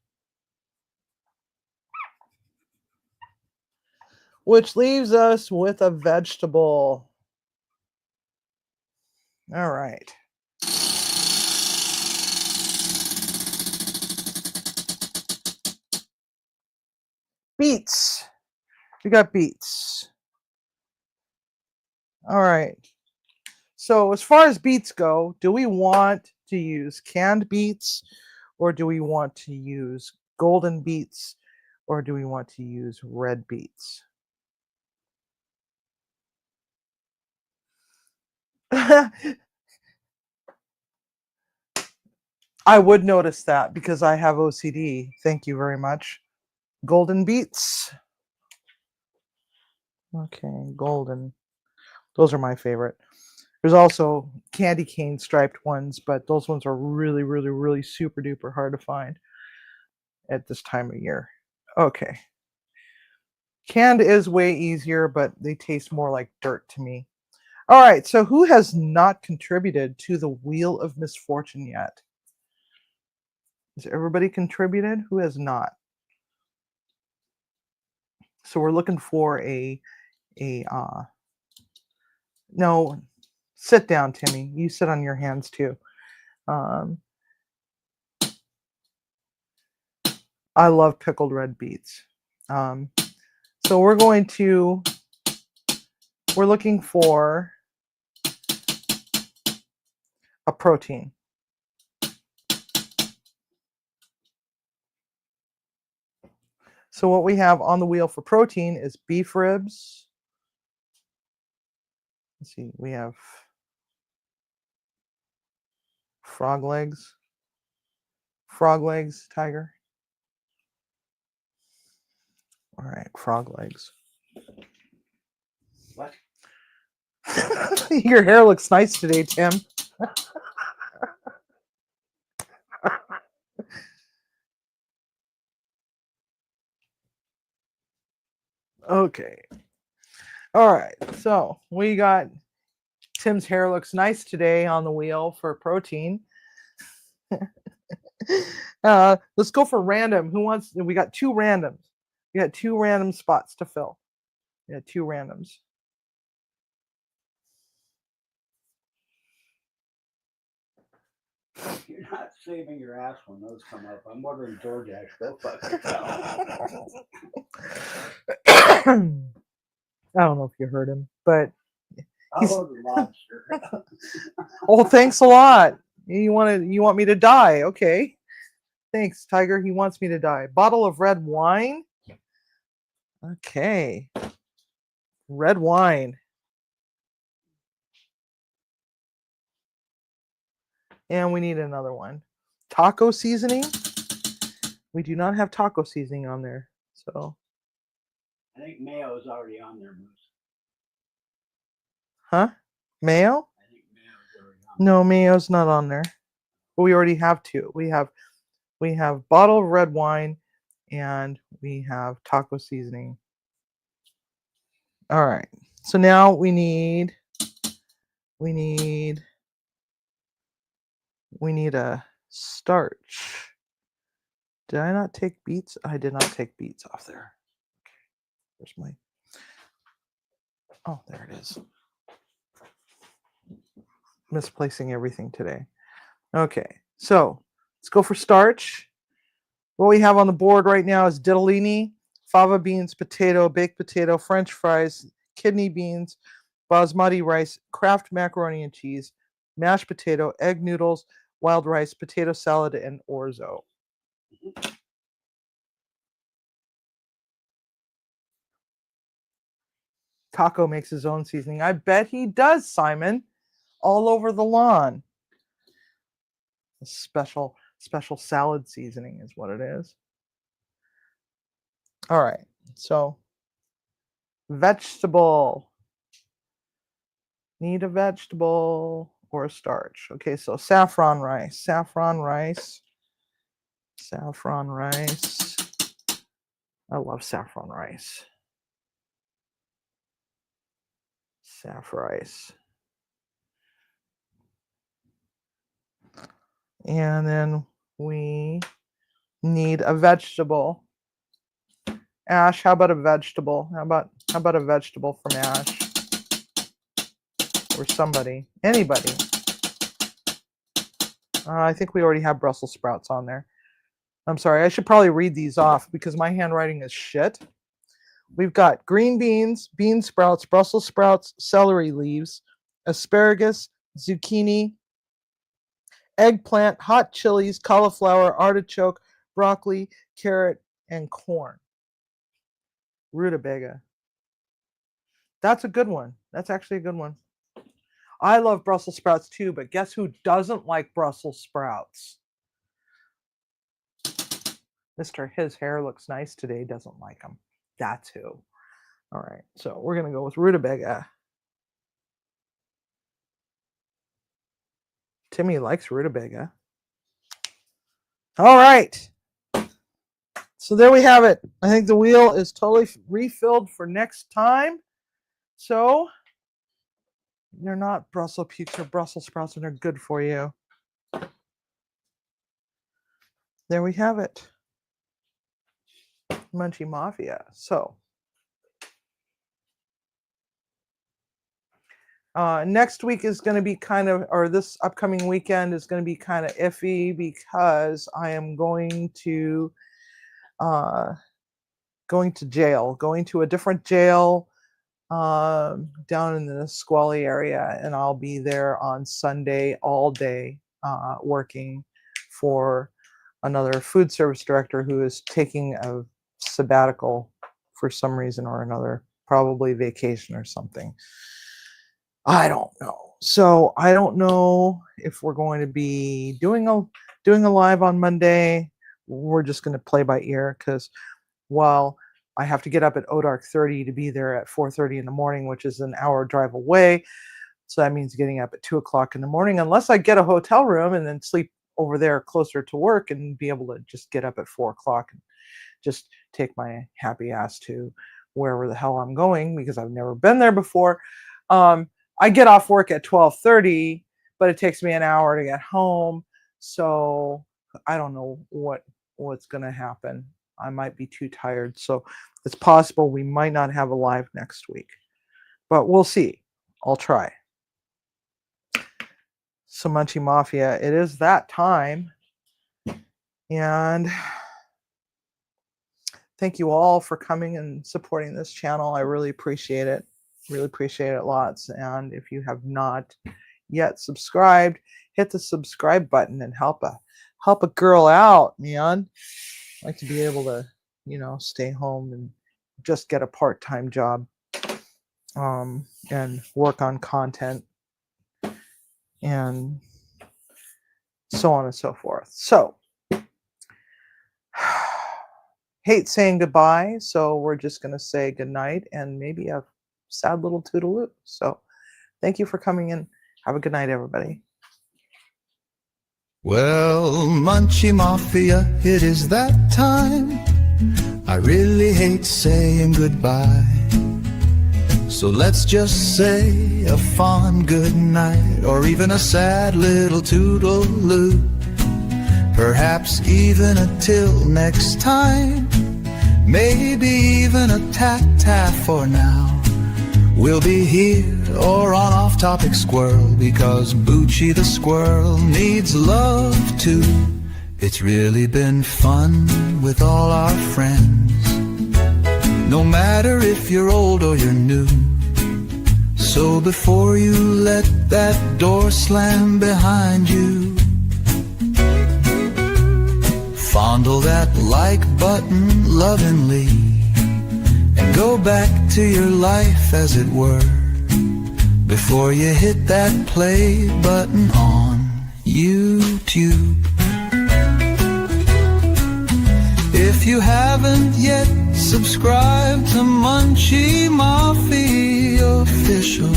Which leaves us with a vegetable. All right. Beets. We got beets. All right. So as far as beets go, do we want to use canned beets, or do we want to use golden beets, or do we want to use red beets? I would notice that because I have OCD. Thank you very much. Golden beets. Okay, golden. Those are my favorite. There's also candy cane striped ones, but those ones are really, really, really super duper hard to find at this time of year. Okay. Canned is way easier, but they taste more like dirt to me. All right, so who has not contributed to the Wheel of Misfortune yet? Has everybody contributed? Who has not? So we're looking for a no, sit down, Timmy. You sit on your hands too. Um, I love pickled red beets. So we're looking for a protein. So what we have on the wheel for protein is beef ribs. Let's see, we have frog legs. Frog legs, Tiger. All right, frog legs. What? Your hair looks nice today, Tim. Okay. All right. So we got Tim's hair looks nice today on the wheel for protein. Let's go for random. Who wants? We got two randoms. We got two random spots to fill. We got two randoms. You're not saving your ass when those come up. I'm ordering DoorDash. Go fuck yourself. I don't know if you heard him, but I'll order lobster. oh, thanks a lot. You want me to die? Okay. Thanks, Tiger. He wants me to die. Bottle of red wine. Okay. Red wine. And we need another one. Taco seasoning. We do not have taco seasoning on there. So. I think mayo is already on there, Moose. Huh? Mayo? I think mayo is already on No, mayo's not on there. But we already have two. We have bottle of red wine and we have taco seasoning. All right. So now we need a starch. Did I not take beets? I did not take beets off there. Okay. Where's my Oh, there it is. Misplacing everything today. Okay. So let's go for starch. What we have on the board right now is ditalini, fava beans, potato, baked potato, French fries, kidney beans, basmati rice, Kraft macaroni and cheese, mashed potato, egg noodles, wild rice, potato salad, and orzo. Taco makes his own seasoning. I bet he does, Simon. All over the lawn. A special salad seasoning is what it is. All right. So vegetable. Need a vegetable or a starch. Okay, so saffron rice. Saffron rice. Saffron rice. I love saffron rice. Saff rice. And then we need a vegetable. Ash, how about a vegetable? How about a vegetable from Ash? Or somebody. Anybody. I think we already have Brussels sprouts on there. I'm sorry, I should probably read these off because my handwriting is shit. We've got green beans, bean sprouts, Brussels sprouts, celery leaves, asparagus, zucchini, eggplant, hot chilies, cauliflower, artichoke, broccoli, carrot, and corn. Rutabaga. That's a good one. That's actually a good one. I love Brussels sprouts too, but guess who doesn't like Brussels sprouts? His hair looks nice today, doesn't like them. That's who. All right, so we're going to go with rutabaga. Timmy likes rutabaga. All right. So there we have it. I think the wheel is totally refilled for next time. So they're not Brussels pukes or Brussels sprouts, and they're good for you. There we have it. Munchie Mafia. So next week is going to be kind of, or this upcoming weekend is going to be kind of iffy because I am going to jail, going to a different jail down in the Nisqually area, and I'll be there on Sunday all day working for another food service director who is taking a sabbatical for some reason or another, probably vacation or something. I don't know. So I don't know if we're going to be doing a live on Monday. We're just going to play by ear because while I have to get up at dark 30 to be there at 4:30 in the morning, which is an hour drive away. So that means getting up at 2 o'clock in the morning, unless I get a hotel room and then sleep over there closer to work and be able to just get up at 4 o'clock and just take my happy ass to wherever the hell I'm going because I've never been there before. I get off work at 12:30, but it takes me an hour to get home. So I don't know what's going to happen. I might be too tired. So it's possible we might not have a live next week, but we'll see. I'll try. So Munchie Mafia, it is that time. And thank you all for coming and supporting this channel. I really appreciate it. Really appreciate it lots. And if you have not yet subscribed, hit the subscribe button and help a girl out, man. I like to be able to, stay home and just get a part-time job and work on content and so on and so forth. So hate saying goodbye, so we're just going to say goodnight and maybe a sad little toodaloo. So thank you for coming in. Have a good night, everybody. Well, Munchie Mafia, it is that time. I really hate saying goodbye. So let's just say a fond good night, or even a sad little toodaloo. Perhaps even until next time. Maybe even a tat-tat for now. We'll be here or on Off-Topic Squirrel, because Boochie the squirrel needs love too. It's really been fun with all our friends, no matter if you're old or you're new. So before you let that door slam behind you, fondle that like button lovingly and go back to your life as it were, before you hit that play button on YouTube. If you haven't yet subscribed to Munchie Mafia Official,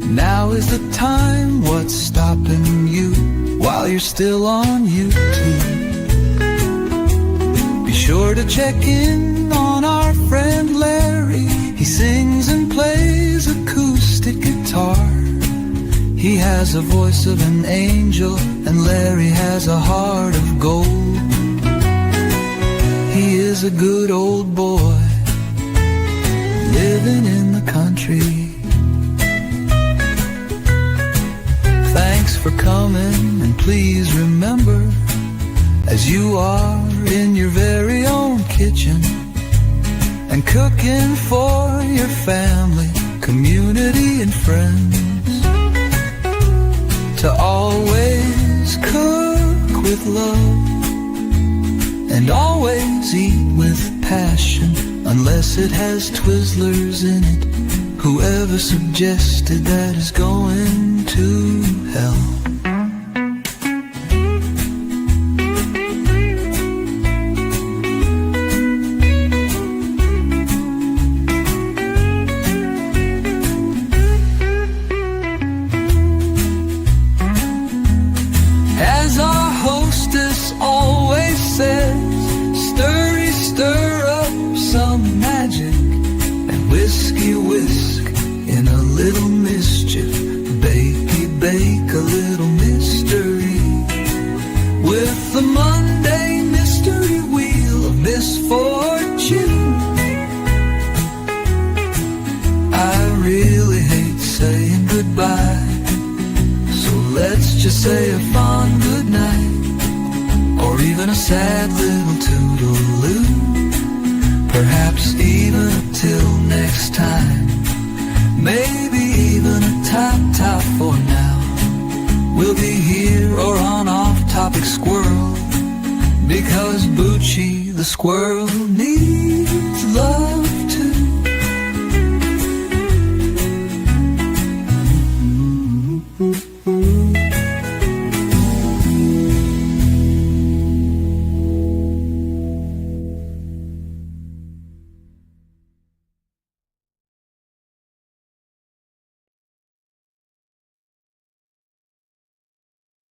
now is the time. What's stopping you while you're still on YouTube? Be sure to check in on our friend Larry. He sings and plays acoustic guitar. He has a voice of an angel, and Larry has a heart of gold. He is a good old boy, living in the country. Thanks for coming, and please remember, as you are in your very own kitchen and cooking for your family, community, and friends, to always always cook with love and always eat with passion, unless it has Twizzlers in it. Whoever suggested that is going to hell. As our hostess always says, stir up some magic and whiskey whisk in a little mischief. Bake a little mystery with the Monday Mystery Wheel of Misfortune. I really hate saying goodbye, so let's just say a fond good night, or even a sad little toodaloo. Perhaps even till next time, maybe even a top for now. We'll be here or on off-topic squirrel, because Bucci the squirrel needs love.